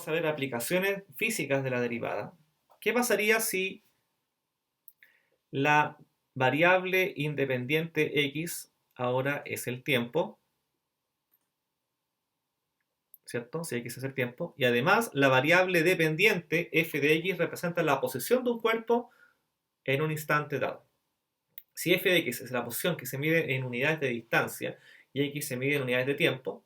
vamos a ver aplicaciones físicas de la derivada. ¿Qué pasaría si la variable independiente x ahora es el tiempo? ¿Cierto? Si x es el tiempo. Y además, la variable dependiente f de x representa la posición de un cuerpo en un instante dado. Si f de x es la posición que se mide en unidades de distancia y x se mide en unidades de tiempo,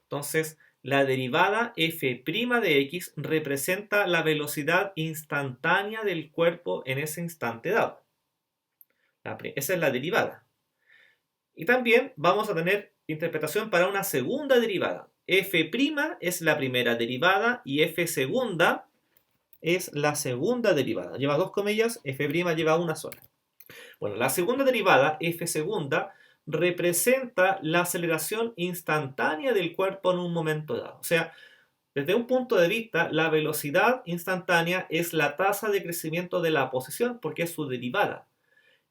entonces la derivada f' de x representa la velocidad instantánea del cuerpo en ese instante dado. Esa es la derivada. Y también vamos a tener interpretación para una segunda derivada. F' es la primera derivada y f segunda es la segunda derivada. Lleva dos comillas, f' lleva una sola. Bueno, la segunda derivada, f segunda, representa la aceleración instantánea del cuerpo en un momento dado. O sea, desde un punto de vista, la velocidad instantánea es la tasa de crecimiento de la posición porque es su derivada.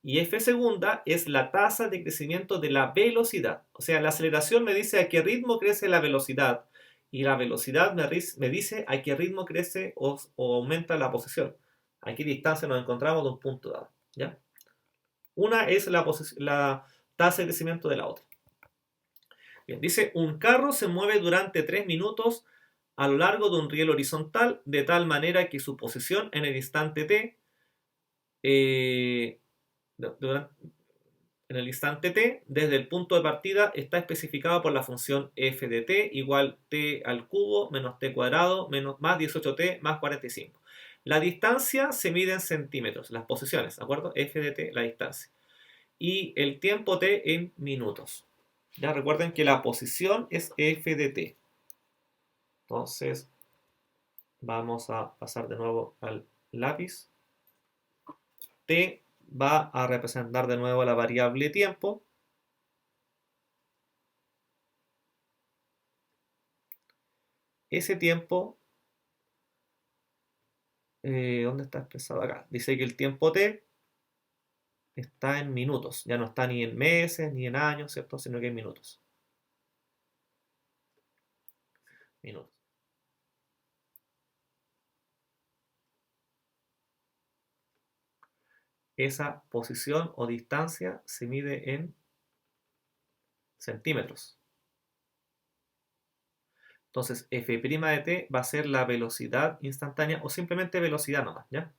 Y f segunda es la tasa de crecimiento de la velocidad. O sea, la aceleración me dice a qué ritmo crece la velocidad y la velocidad me dice a qué ritmo crece o aumenta la posición. A qué distancia nos encontramos de un punto dado. ¿Ya? Una es la tasa de crecimiento de la otra. Bien, dice, un carro se mueve durante 3 minutos a lo largo de un riel horizontal de tal manera que su posición en el instante t desde el punto de partida está especificado por la función f de t igual t al cubo menos t cuadrado más 18t más 45. La distancia se mide en centímetros, las posiciones, ¿de acuerdo? F de t, la distancia. Y el tiempo t en minutos. Ya recuerden que la posición es f de t. Entonces, vamos a pasar de nuevo al lápiz. T va a representar de nuevo la variable tiempo. Ese tiempo, ¿dónde está expresado acá? Dice que el tiempo t está en minutos, ya no está ni en meses ni en años, ¿cierto? Sino que en minutos. Minutos. Esa posición o distancia se mide en centímetros. Entonces, f' de t va a ser la velocidad instantánea o simplemente velocidad nomás, ¿ya?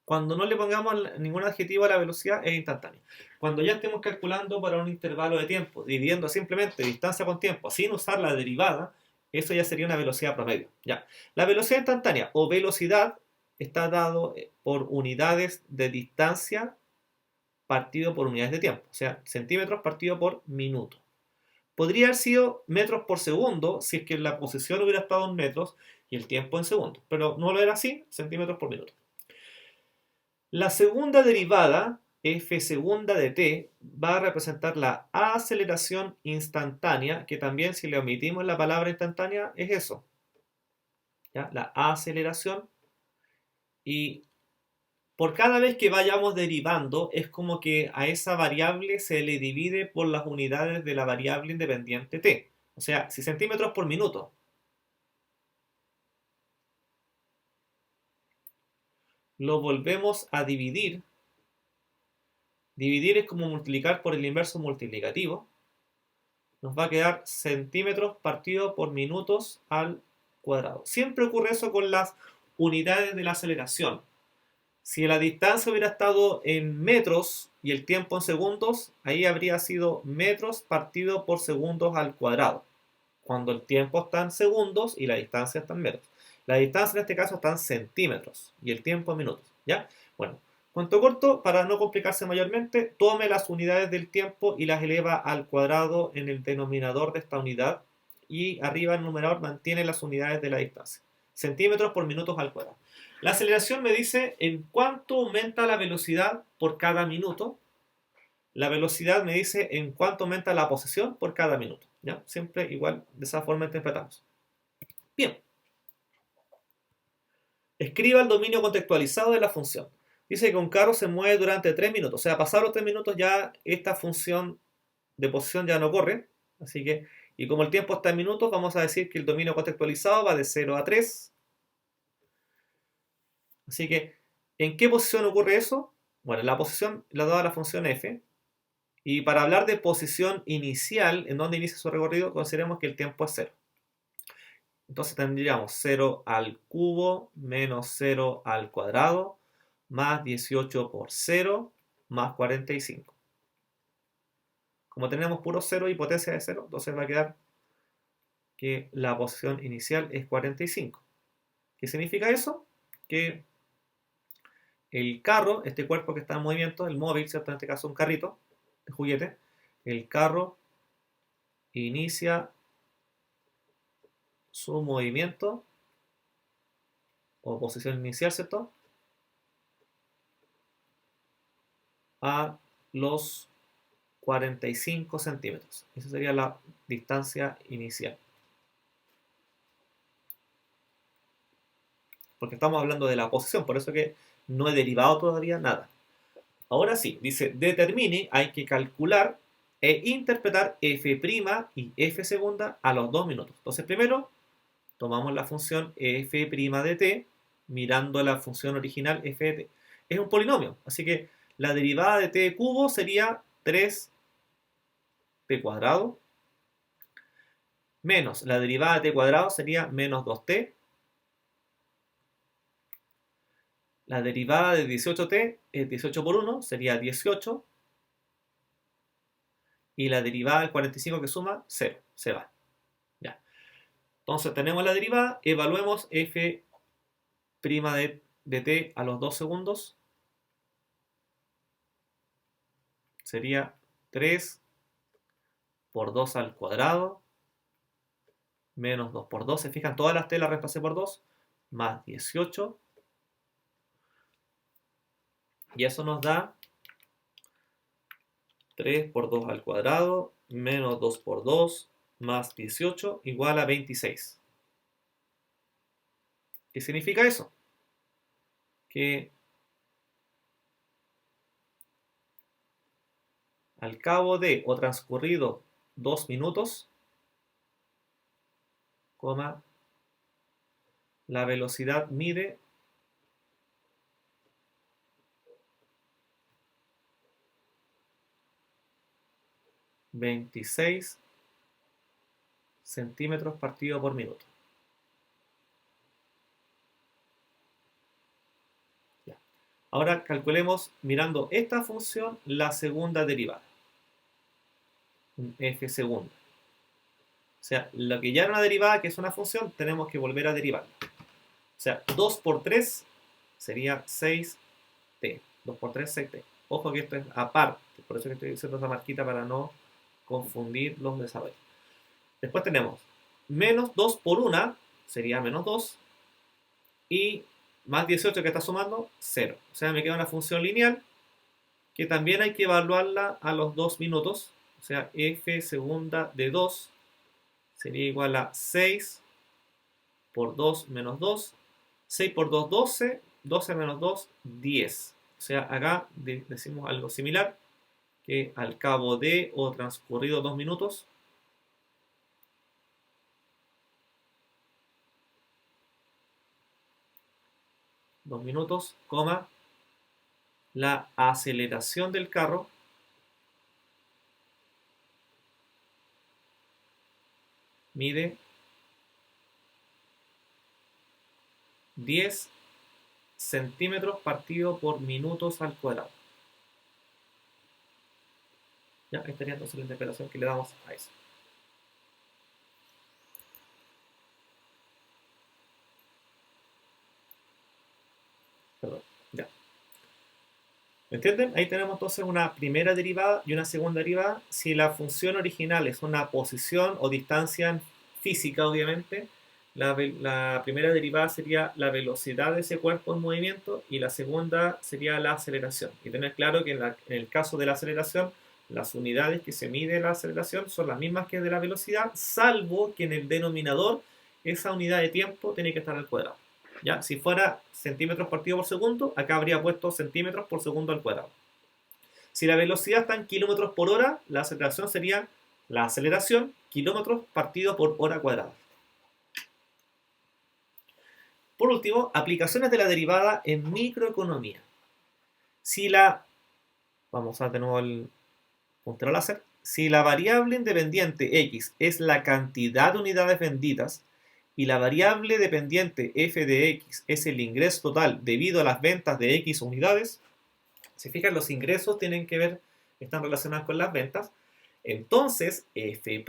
Cuando no le pongamos ningún adjetivo a la velocidad, es instantánea. Cuando ya estemos calculando para un intervalo de tiempo, dividiendo simplemente distancia con tiempo, sin usar la derivada, eso ya sería una velocidad promedio. ¿Ya? La velocidad instantánea o velocidad está dado por unidades de distancia partido por unidades de tiempo. O sea, centímetros partido por minuto. Podría haber sido metros por segundo si es que la posición hubiera estado en metros y el tiempo en segundos. Pero no lo era así, centímetros por minuto. La segunda derivada, f segunda de t, va a representar la aceleración instantánea, que también si le omitimos la palabra instantánea es eso. ¿Ya? La aceleración. Y por cada vez que vayamos derivando, es como que a esa variable se le divide por las unidades de la variable independiente t. O sea, si centímetros por minuto. Lo volvemos a dividir. Dividir es como multiplicar por el inverso multiplicativo. Nos va a quedar centímetros partido por minutos al cuadrado. Siempre ocurre eso con las unidades de la aceleración. Si la distancia hubiera estado en metros y el tiempo en segundos, ahí habría sido metros partido por segundos al cuadrado. Cuando el tiempo está en segundos y la distancia está en metros. La distancia en este caso está en centímetros y el tiempo en minutos. ¿Ya? Bueno, cuento corto, para no complicarse mayormente, tome las unidades del tiempo y las eleva al cuadrado en el denominador de esta unidad y arriba el numerador mantiene las unidades de la distancia. Centímetros por minutos al cuadrado. La aceleración me dice en cuánto aumenta la velocidad por cada minuto. La velocidad me dice en cuánto aumenta la posición por cada minuto. ¿Ya? Siempre igual, de esa forma interpretamos. Bien. Escriba el dominio contextualizado de la función. Dice que un carro se mueve durante 3 minutos. O sea, pasados los 3 minutos ya esta función de posición ya no corre. Así que Y como el tiempo está en minutos, vamos a decir que el dominio contextualizado va de 0 a 3. Así que, ¿en qué posición ocurre eso? Bueno, la posición la da la función f. Y para hablar de posición inicial, en donde inicia su recorrido, consideremos que el tiempo es 0. Entonces tendríamos 0 al cubo menos 0 al cuadrado más 18 por 0 más 45. Como tenemos puro 0 y potencia de 0, entonces va a quedar que la posición inicial es 45. ¿Qué significa eso? Que el carro, este cuerpo que está en movimiento, el móvil, ¿cierto? En este caso un carrito de juguete, el carro inicia su movimiento o posición inicial, ¿cierto? A los 45 centímetros. Esa sería la distancia inicial. Porque estamos hablando de la posición, por eso que no he derivado todavía nada. Ahora sí, dice, determine, hay que calcular e interpretar f' y f segunda a los 2 minutos. Entonces, primero, tomamos la función f' de t, mirando la función original f de t. Es un polinomio, así que la derivada de t cubo sería 3t cuadrado, menos la derivada de t cuadrado sería menos 2t. La derivada de 18t es 18 por 1, sería 18. Y la derivada del 45 que suma, 0, se va. Ya. Entonces tenemos la derivada, evaluemos f' de t a los 2 segundos. Sería 3 por 2 al cuadrado, menos 2 por 2. Se fijan, todas las t las reemplacé por 2, más 18. Y eso nos da 3 por 2 al cuadrado, menos 2 por 2, más 18, igual a 26. ¿Qué significa eso? Que al cabo de o transcurrido 2 minutos, la velocidad mide 26 centímetros partido por minuto. Ya. Ahora calculemos, mirando esta función, la segunda derivada. Un f segunda. O sea, lo que ya era una derivada, que es una función, tenemos que volver a derivarla. O sea, 2 por 3 sería 6t. 2 por 3, 6t. Ojo que esto es aparte, por eso que estoy haciendo esa marquita para no confundir los desarrollos. Después tenemos menos 2 por 1, sería menos 2, y más 18 que está sumando, 0. O sea, me queda una función lineal que también hay que evaluarla a los 2 minutos. O sea, f segunda de 2 sería igual a 6 por 2 menos 2. 6 por 2, 12. 12 menos 2, 10. O sea, acá decimos algo similar, que al cabo de o transcurrido 2 minutos, la aceleración del carro mide 10 centímetros partido por minutos al cuadrado. Ya, esta sería entonces la interpretación que le damos a eso. Perdón, ya. ¿Entienden? Ahí tenemos entonces una primera derivada y una segunda derivada. Si la función original es una posición o distancia física, obviamente, la primera derivada sería la velocidad de ese cuerpo en movimiento y la segunda sería la aceleración. Y tener claro que en el caso de la aceleración, las unidades que se mide la aceleración son las mismas que de la velocidad, salvo que en el denominador esa unidad de tiempo tiene que estar al cuadrado. ¿Ya? Si fuera centímetros partido por segundo, acá habría puesto centímetros por segundo al cuadrado. Si la velocidad está en kilómetros por hora, la aceleración sería la aceleración, kilómetros partido por hora cuadrada. Por último, aplicaciones de la derivada en microeconomía. Si la, vamos a de nuevo el puntero láser, si la variable independiente X es la cantidad de unidades vendidas y la variable dependiente f de X es el ingreso total debido a las ventas de X unidades, si fijan, los ingresos están relacionados con las ventas. Entonces, F'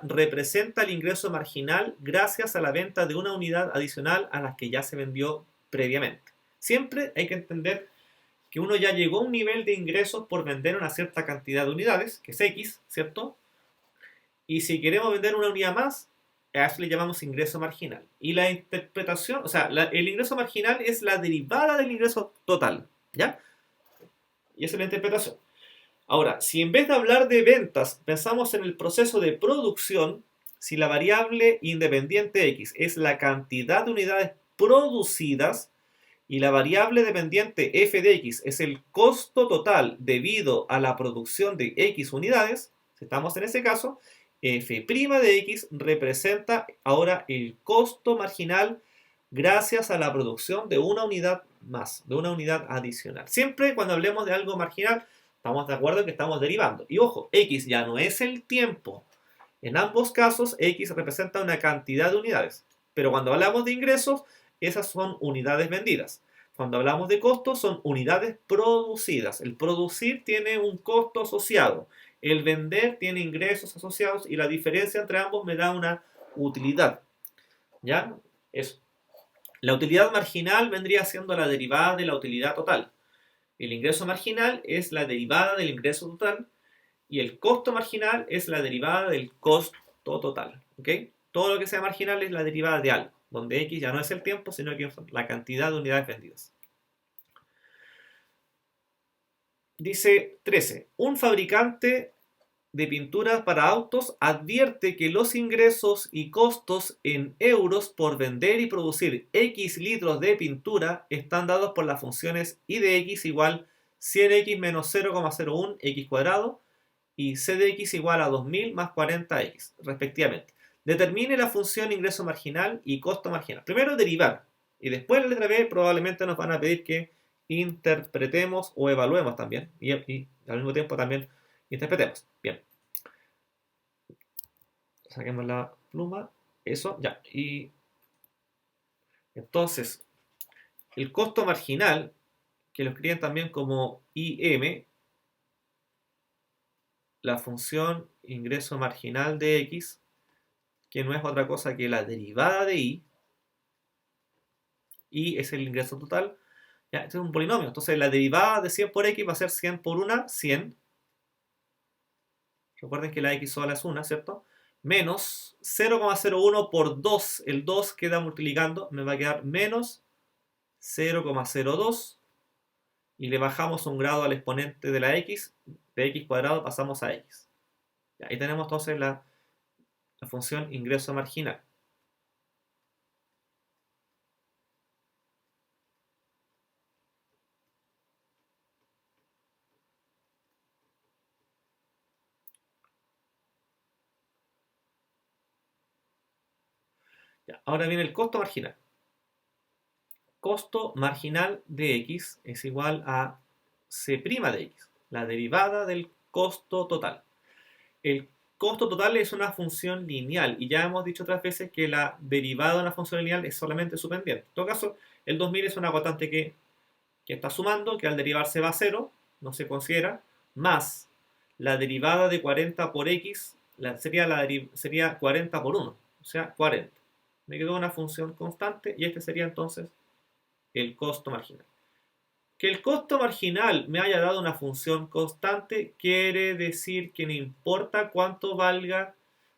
representa el ingreso marginal gracias a la venta de una unidad adicional a las que ya se vendió previamente. Siempre hay que entender que uno ya llegó a un nivel de ingresos por vender una cierta cantidad de unidades, que es X, ¿cierto? Y si queremos vender una unidad más, a eso le llamamos ingreso marginal. Y la interpretación, o sea, el ingreso marginal es la derivada del ingreso total, ¿ya? Y esa es la interpretación. Ahora, si en vez de hablar de ventas pensamos en el proceso de producción, si la variable independiente X es la cantidad de unidades producidas y la variable dependiente f de X es el costo total debido a la producción de X unidades, si estamos en ese caso, f' de X representa ahora el costo marginal gracias a la producción de una unidad más, de una unidad adicional. Siempre cuando hablemos de algo marginal, estamos de acuerdo en que estamos derivando. Y ojo, X ya no es el tiempo. En ambos casos, X representa una cantidad de unidades. Pero cuando hablamos de ingresos, esas son unidades vendidas. Cuando hablamos de costos, son unidades producidas. El producir tiene un costo asociado. El vender tiene ingresos asociados y la diferencia entre ambos me da una utilidad. ¿Ya? Eso. La utilidad marginal vendría siendo la derivada de la utilidad total. El ingreso marginal es la derivada del ingreso total y el costo marginal es la derivada del costo total. ¿Ok? Todo lo que sea marginal es la derivada de algo, donde X ya no es el tiempo, sino que es la cantidad de unidades vendidas. Dice 13. Un fabricante de pinturas para autos advierte que los ingresos y costos en euros por vender y producir X litros de pintura están dados por las funciones I de X igual 100X menos 0,01 X cuadrado y C de X igual a 2000 más 40X, respectivamente. Determine la función ingreso marginal y costo marginal. Primero derivar y después la letra B probablemente nos van a pedir que interpretemos o evaluemos también y al mismo tiempo también interpretemos. Bien. Saquemos la pluma. Eso, ya. Y entonces, el costo marginal, que lo escriben también como IM, la función ingreso marginal de X, que no es otra cosa que la derivada de Y. Y es el ingreso total. Ya, este es un polinomio. Entonces, la derivada de 100 por X va a ser 100 por 1, 100. Recuerden que la X sola es 1, ¿cierto? Menos 0,01 por 2. El 2 queda multiplicando. Me va a quedar menos 0,02. Y le bajamos un grado al exponente de la X. De X cuadrado pasamos a X. Ahí tenemos entonces la función ingreso marginal. Ya, ahora viene el costo marginal. Costo marginal de X es igual a C' de X, la derivada del costo total. El costo total es una función lineal y ya hemos dicho otras veces que la derivada de una función lineal es solamente su pendiente. En todo caso, el 2000 es una constante que está sumando, que al derivarse va a 0, no se considera, más la derivada de 40 por X sería 40 por 1, o sea, 40. Me quedó una función constante y este sería entonces el costo marginal. Que el costo marginal me haya dado una función constante quiere decir que no importa cuánto valga,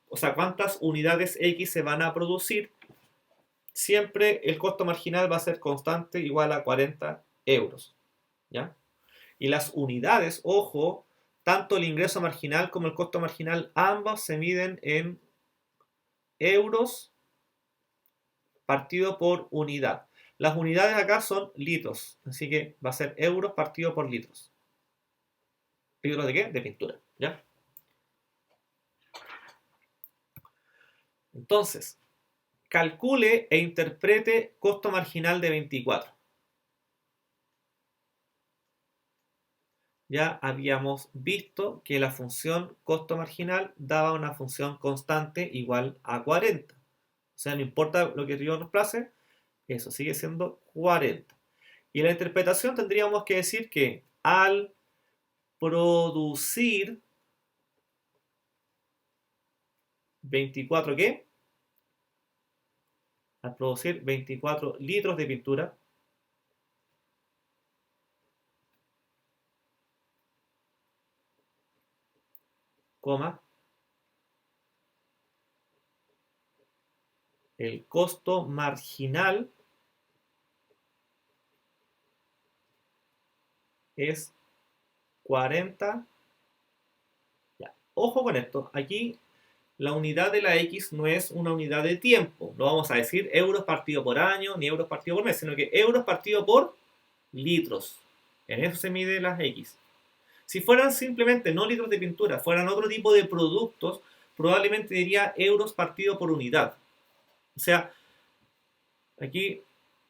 o sea, cuántas unidades X se van a producir, siempre el costo marginal va a ser constante igual a 40 euros. ¿Ya? Y las unidades, ojo, tanto el ingreso marginal como el costo marginal, ambos se miden en euros partido por unidad. Las unidades acá son litros, así que va a ser euros partido por litros. ¿Litros de qué? De pintura, ¿ya? Entonces, calcule e interprete costo marginal de 24. Ya habíamos visto que la función costo marginal daba una función constante igual a 40. O sea, no importa lo que yo reemplace, eso sigue siendo 40. Y en la interpretación tendríamos que decir que al producir 24, ¿qué? Al producir 24 litros de pintura, coma, el costo marginal es 40. Ya. Ojo con esto, aquí la unidad de la X no es una unidad de tiempo. No vamos a decir euros partido por año ni euros partido por mes, sino que euros partido por litros. En eso se mide las X. Si fueran simplemente no litros de pintura, fueran otro tipo de productos, probablemente diría euros partido por unidad. O sea, aquí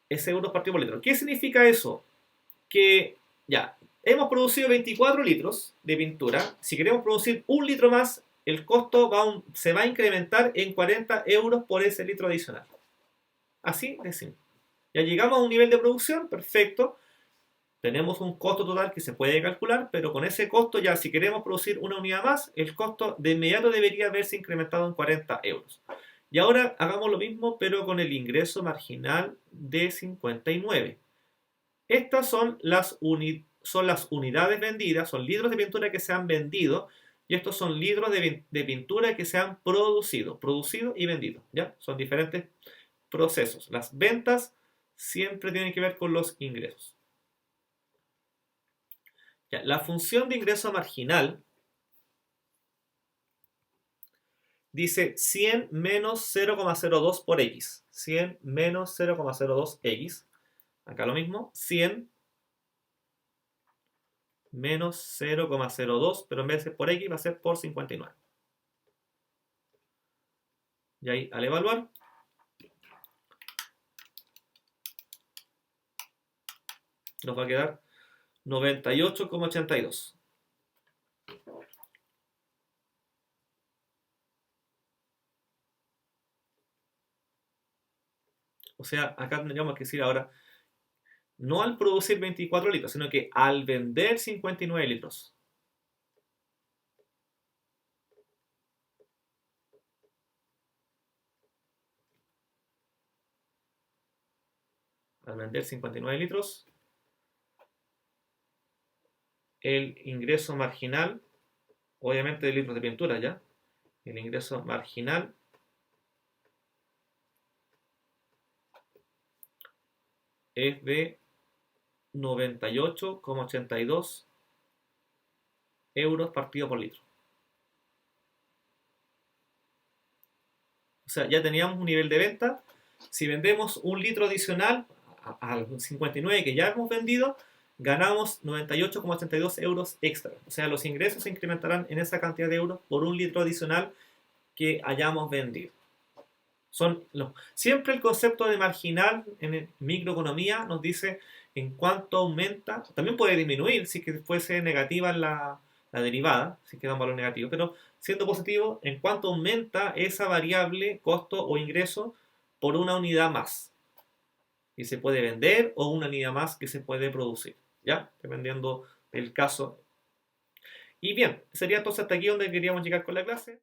es euros partido por litro. ¿Qué significa eso? Que ya, hemos producido 24 litros de pintura. Si queremos producir un litro más, el costo se va a incrementar en 40 euros por ese litro adicional. Así de simple. Ya llegamos a un nivel de producción, perfecto. Tenemos un costo total que se puede calcular, pero con ese costo ya si queremos producir una unidad más, el costo de inmediato debería haberse incrementado en 40 euros. Y ahora hagamos lo mismo, pero con el ingreso marginal de 59. Estas son las unidades vendidas, son litros de pintura que se han vendido, y estos son litros de pintura que se han producido y vendido. ¿Ya? Son diferentes procesos. Las ventas siempre tienen que ver con los ingresos. Ya, la función de ingreso marginal dice 100 menos 0,02 por X. 100 menos 0,02 X. Acá lo mismo, 100 menos 0,02, pero en vez de ser por X va a ser por 59. Y ahí al evaluar, nos va a quedar 98,82. O sea, acá tendríamos que decir ahora, no al producir 24 litros, sino que al vender 59 litros. Al vender 59 litros, el ingreso marginal, obviamente de litros de pintura ya, el ingreso marginal es de 98,82 euros partido por litro. O sea, ya teníamos un nivel de venta. Si vendemos un litro adicional al 59 que ya hemos vendido, ganamos 98,82 euros extra. O sea, los ingresos se incrementarán en esa cantidad de euros por un litro adicional que hayamos vendido. Siempre el concepto de marginal en microeconomía nos dice en cuánto aumenta, también puede disminuir si que fuese negativa la derivada, si queda un valor negativo, pero siendo positivo, en cuánto aumenta esa variable costo o ingreso por una unidad más que se puede vender o una unidad más que se puede producir, ¿ya? Dependiendo del caso. Y bien, sería entonces hasta aquí donde queríamos llegar con la clase.